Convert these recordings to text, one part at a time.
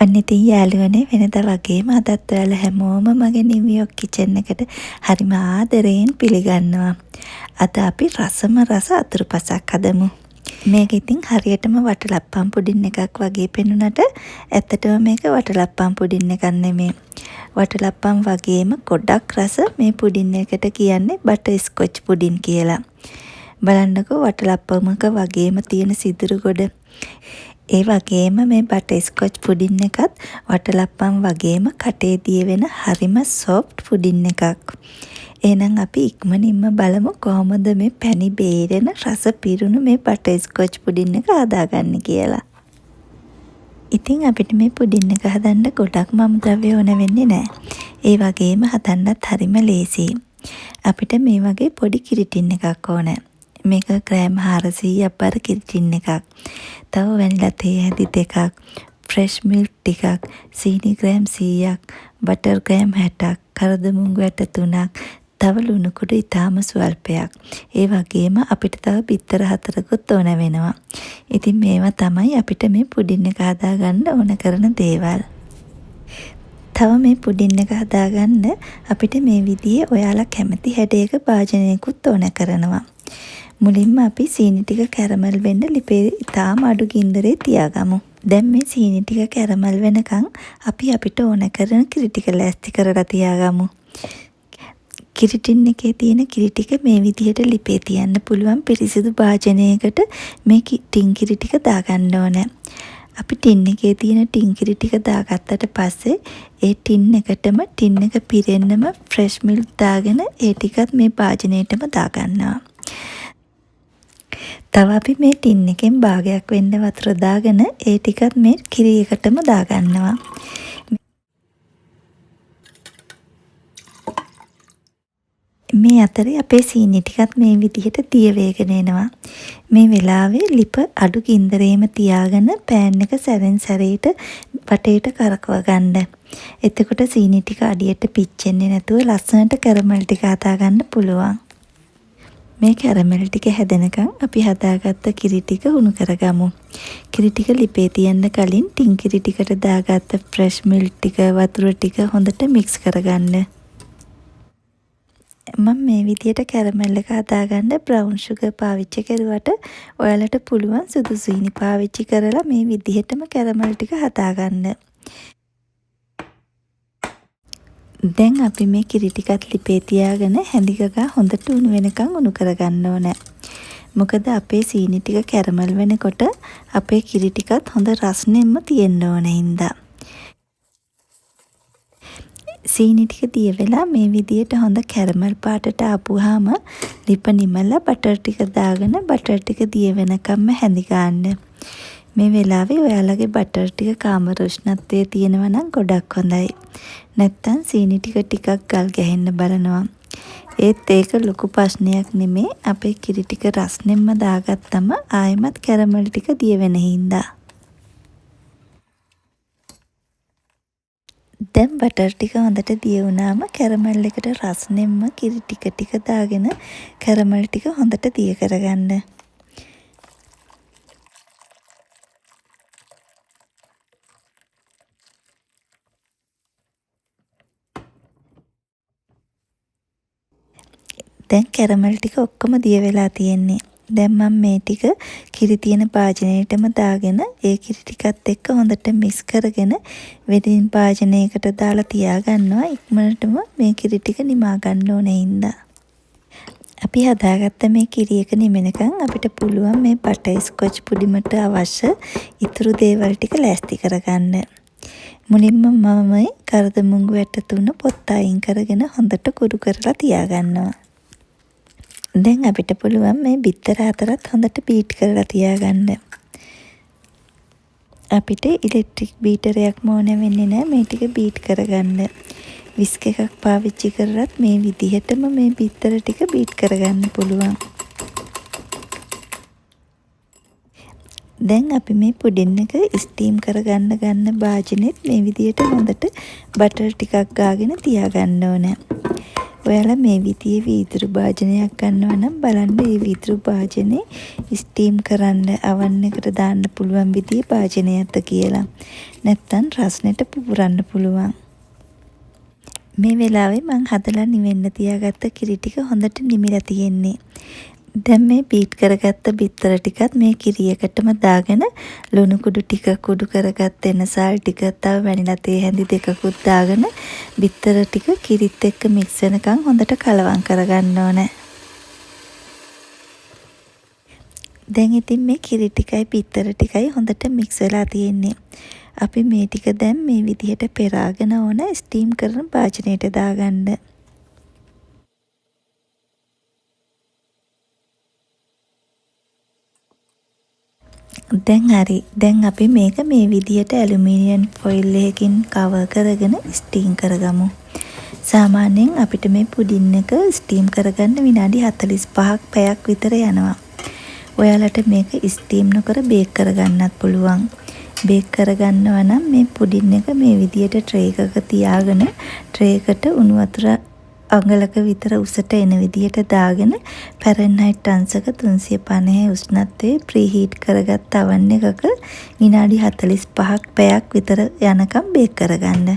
ඔන්න ඉතින් යාළුවනේ වෙනදා වගේම අදත් ඔයාලා හැමෝම මගේ නිව්යෝක් කිචන් එකට හරිම ආදරයෙන් පිළිගන්නවා. අද අපි රසම රස අතුරුපසක් හදමු. මේක ඉතින් හරියටම වටලප්පම් පුඩින් එකක් වගේ පෙනුනට ඇත්තටම මේක වටලප්පම් පුඩින් එකක් නෙමෙයි. වටලප්පම් වගේම ගොඩක් රස මේ පුඩින් එකට කියන්නේ බටර් ස්කොච් පුඩින් කියලා. බලන්නකෝ වටලප්පමක වගේම තියෙන සිදුරු ගොඩ. ඒ වගේම මේ බටර් ස්කොච් පුඩින් එකත් වටලප්පම් වගේම කටේ දිය වෙන හරිම සොෆ්ට් පුඩින් එකක්. එහෙනම් අපි ඉක්මනින්ම බලමු කොහොමද මේ පැණි බේරෙන රස පිරුණු මේ බටර් ස්කොච් පුඩින් එක හදාගන්නේ කියලා. ඉතින් අපිට මේ පුඩින් එක හදන්න ගොඩක් අමුද්‍රව්‍ය ඕන වෙන්නේ නැහැ. ඒ වගේම හදන්නත් හරිම ලේසියි. අපිට මේ වගේ පොඩි කිරිටින් එකක් ඕන. මේක ග්‍රෑම් 400ක් බර කිරිටින් එකක්. තව වැනිලා තේ හැදි දෙකක්, ෆ්‍රෙෂ් මිල්ක් ටිකක්, සීනි ග්‍රෑම් 100ක්, බටර් ග්‍රෑම් 60ක්, කරදමුංගු ඇට 3ක්, තව ලුණු කුඩු ඉතාම ස්වල්පයක්. ඒ වගේම අපිට තව බිත්තර 4කුත් ඕන වෙනවා. ඉතින් මේවා තමයි අපිට මේ පුඩින් එක හදාගන්න ඕන කරන දේවල්. තව මේ පුඩින් එක හදාගන්න අපිට මේ විදිහේ ඔයාලා කැමති හැඩයක භාජනයකුත් ඕන කරනවා. මුලින්ම අපි සීනි ටික කැරමල් වෙන්න ලිපේ ඉතාම අඩු ගින්දරේ තියාගමු. දැන් මේ සීනි ටික කැරමල් වෙනකන් අපි අපිට ඕන කරන කිරි ටික ලෑස්ති කරලා තියාගමු. කිරි ටින් එකේ තියෙන කිරි ටික මේ විදිහට ලිපේ තියන්න පුළුවන් පිරිසිදු භාජනයකට මේ ටින් කිරි ටික දාගන්න ඕනේ. අපි ටින් එකේ තියෙන ටින් කිරි ටික දාගත්තට පස්සේ ඒ ටින් එකටම ටින් එක පිරෙන්නම ෆ්‍රෙෂ් මිල්ක් දාගෙන ඒ ටිකත් මේ භාජනයටම දාගන්නවා. තව අපි මේ ටින් එකෙන් භාගයක් වෙන්න වතුර දාගෙන ඒ ටිකත් මේ කිරි එකටම දාගන්නවා. මේ අතරේ අපේ සීනි ටිකත් මේ විදිහට දිය වේගෙන එනවා. මේ වෙලාවේ ලිප අඩු ගින්දරේම තියාගෙන පෑන් එක සැරෙන් සැරේට වටේට කරකව ගන්න. එතකොට සීනි ටික අඩියට පිච්චෙන්නේ නැතුව ලස්සනට කැරමල් ටික හදා ගන්න පුළුවන්. මේ කැරමල් ටික හැදෙනකන් අපි හදාගත්ත කිරි ටික උණු කරගමු. කිරි ටික ලිපේ තියන්න කලින් ටින් කිරි ටිකට දාගත්ත ෆ්‍රෙෂ් මිල්ක් ටික වතුර ටික හොඳට මික්ස් කරගන්න. මම මේ විදියට කැරමල් එක හදාගන්න බ්‍රවුන් සුගර් පාවිච්චි කරුවට ඔයාලට පුළුවන් සුදු සීනි පාවිච්චි කරලා මේ විදිහටම කැරමල් ටික හදාගන්න. දැන් අපි මේ කිරි ටිකත් ලිපේ තියාගෙන හැඳි ගගා හොඳට උණු වෙනකන් උණු කරගන්න ඕනේ. මොකද අපේ සීනි ටික කැරමල් වෙනකොට අපේ කිරි ටිකත් හොඳ රස්නෙම්ම තියෙන්න ඕන හින්දා. සීනි ටික දිය වෙලා මේ විදියට හොඳ කැරමල් පාටට ආපුවාම ලිප නිමලා බටර් ටික දාගෙන බටර් ටික දිය වෙනකම්ම හැඳි ගන්න. මේ වෙලාවේ ඔයාලගේ බටර් ටික කාමර උෂ්ණත්වයේ තියෙනවා නම් ගොඩක් හොඳයි. නැත්තම් සීනි ටිකක් ගල් ගැහෙන්න බලනවා. ඒත් ඒක ලොකු ප්‍රශ්නයක් නෙමේ. අපේ කිරි ටික රස්නෙම්ම දාගත්තම ආයෙමත් කැරමල් ටික දිය වෙන හින්දා. දැන් බටර් ටික හොඳට දිය වුණාම කැරමල් එකට රස්නෙම්ම කිරි ටික දාගෙන කැරමල් ටික හොඳට දිය කරගන්න. දැන් කැරමල් ටික ඔක්කොම දිය වෙලා තියෙන්නේ. දැන් මම මේ ටික කිරි තියෙන භාජනයටම දාගෙන ඒ කිරි ටිකත් එක්ක හොඳට මික්ස් කරගෙන වෙදින් භාජනයකට දාලා තියාගන්නවා. ඉක්මනටම මේ කිරි ටික නිමා ගන්න ඕනේ හින්දා. අපි හදාගත්ත මේ කිරි එක නිමෙනකන් අපිට පුළුවන් මේ බටර් ස්කොච් පුඩිමට අවශ්‍ය ඉතුරු දේවල් ටික ලෑස්ති කරගන්න. මුලින්ම මම කරදමුංගු ඇට 3 පොත් අයින් කරගෙන හොඳට කුඩු කරලා තියාගන්නවා. දැන් අපිට පුළුවන් මේ බිත්තර 4ත් හොඳට බීට් කරලා තියාගන්න. අපිට ඉලෙක්ට්‍රික් බීටරයක් ඕන වෙන්නේ නැහැ මේ ටික බීට් කරගන්න. විස්ක් එකක් පාවිච්චි කරලත් මේ විදිහටම මේ බිත්තර ටික බීට් කරගන්න පුළුවන්. දැන් අපි මේ පුඩින් එක ස්ටීම් කරගන්න භාජනෙත් මේ විදිහට හොඳට බටර් ටිකක් ගාගෙන තියාගන්න ඕනේ. ඔයාලා මේ විදිහේ වීදුරු භාජනයක් ගන්නවා නම් බලන්න මේ වීදුරු භාජනේ ස්ටීම් කරන්න අවන් එකට දාන්න පුළුවන් විදිහේ භාජනයක්ද කියලා. නැත්තම් රස්නෙට පුපුරන්න පුළුවන්. මේ වෙලාවේ මං හදලා නිවෙන්න තියාගත්ත කිරි ටික හොඳට නිමිලා තියෙන්නේ. දැන් මේ බීට් කරගත්ත බිත්තර ටිකත් මේ කිරියකටම දාගෙන ලුණු කුඩු ටික කුඩු කරගත්ත එනසල් ටික තව වැනිලා තේ හැඳි දෙකකුත් දාගෙන බිත්තර ටික කිරිත් එක්ක මික්ස් වෙනකන් හොඳට කලවම් කරගන්න ඕනේ. දැන් ඉතින් මේ කිරි ටිකයි බිත්තර ටිකයි හොඳට මික්ස් වෙලා තියෙන්නේ. අපි මේ ටික දැන් මේ විදිහට පෙරාගෙන ඕන ස්ටීම් කරන භාජනයට දාගන්න. දැන් හරි. දැන් අපි මේක මේ විදිහට ඇලුමිනියම් ෆොයිල් එකකින් කවර් කරගෙන ස්ටීම් කරගමු. සාමාන්‍යයෙන් අපිට මේ පුඩින් එක ස්ටීම් කරගන්න විනාඩි 45ක් පැයක් විතර යනවා. ඔයාලට මේක ස්ටීම් නොකර බේක් කරගන්නත් පුළුවන්. බේක් කරගන්නවා නම් මේ පුඩින් එක මේ විදිහට ට්‍රේ එකක තියාගෙන ට්‍රේ එකට උණු වතුර අඟලක විතර උසට එන විදිහට දාගෙන ෆැරන්හයිට් අංශක 350 උෂ්ණත්වයේ ප්‍රීහීට් කරගත් oven එකක විනාඩි 45ක් පැයක් විතර යනකම් බේක් කරගන්න.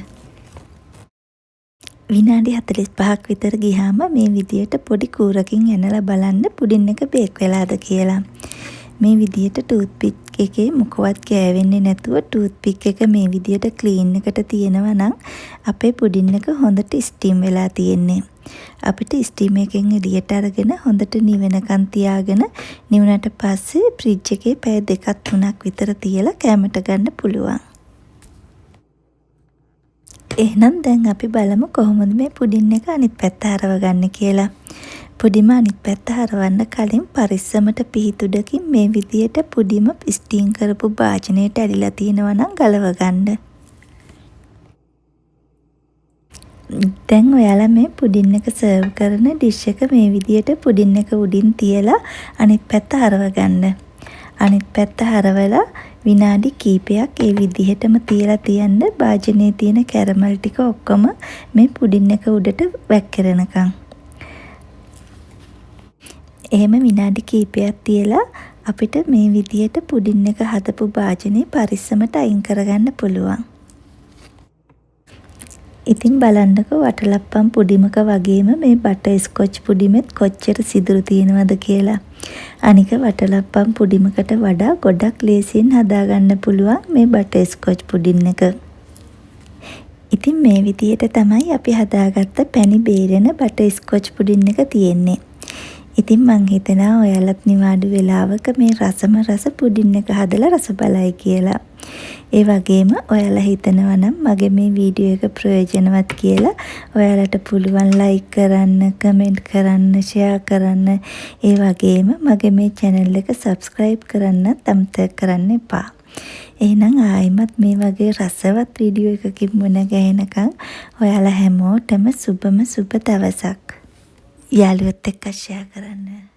විනාඩි 45ක් විතර ගියාම මේ විදිහට පොඩි කූරකින් එනලා බලන්න පුඩින් එක බේක් වෙලාද කියලා. මේ විදිහට ටූත්පික් එකේ මොකවත් ගෑවෙන්නේ නැතුව ටූත්පික් එක මේ විදිහට ක්ලීන් එකට තියෙනවා නම් අපේ පුඩින් එක හොඳට ස්ටීම් වෙලා තියෙන්නේ. අපිට ස්ටීම් එකෙන් එළියට අරගෙන හොඳට නිවෙනකන් තියාගෙන නිවුණට පස්සේ ෆ්‍රිජ් එකේ පැය 2-3ක් විතර තියලා කැමට ගන්න පුළුවන්. එහෙනම් දැන් අපි බලමු කොහොමද මේ පුඩින් එක අනිත් පැත්ත හරව ගන්න කියලා. පුඩිම අනිත් පැත්ත හරවන්න කලින් පරිස්සමට පිහිටුඩකින් මේ විදියට පුඩිම ස්ටීම් කරපු භාජනයට ඇලිලා තියෙනවා නම් ගලව ගන්න. දැන් ඔයාලා මේ පුඩින් එක සර්ව් කරන ඩිෂ් එක මේ විදියට පුඩින් එක උඩින් තියලා අනිත් පැත්ත හරව ගන්න. අනිත් පැත්ත හරවලා විනාඩි කීපයක් ඒ විදිහටම තියලා තියන්න භාජනයේ තියෙන කැරමල් ටික ඔක්කොම මේ පුඩින් එක උඩට වැක්කිරෙනකම්. එහෙම විනාඩි කීපයක් තියලා අපිට මේ විදියට පුඩින් එක හදපු භාජනේ පරිස්සමට අයින් කරගන්න පුළුවන්. ඉතින් බලන්නකෝ වටලප්පම් පුඩිමක වගේම මේ බටර් ස්කොච් පුඩිමෙත් කොච්චර සිදුරු තියෙනවද කියලා. අනික වටලප්පම් පුඩිමකට වඩා ගොඩක් ලේසියෙන් හදාගන්න පුළුවන් මේ බටර් ස්කොච් පුඩින් එක. ඉතින් මේ විදියට තමයි අපි හදාගත්ත පැණි බේරෙන බටර් ස්කොච් පුඩින් එක තියෙන්නේ. ඉතින් මං හිතනවා ඔයාලත් නිවාඩු වෙලාවක මේ රසම රස පුඩින් එක හදලා රස බලයි කියලා. ඒ වගේම ඔයාලා හිතනවා නම් මගේ මේ වීඩියෝ එක ප්‍රයෝජනවත් කියලා ඔයාලට පුළුවන් ලයික් කරන්න, කමෙන්ට් කරන්න, ෂෙයා කරන්න. ඒ වගේම මගේ මේ channel එක subscribe කරන්නත් අමතක කරන්න එපා. එහෙනම් ආයිමත් මේ වගේ රසවත් වීඩියෝ එකකින් මුණ ගැහෙනකන් ඔයාලා හැමෝටම සුබම සුබ දවසක්. යාළුවොත් එක්ක ෂෙයා කරන්න.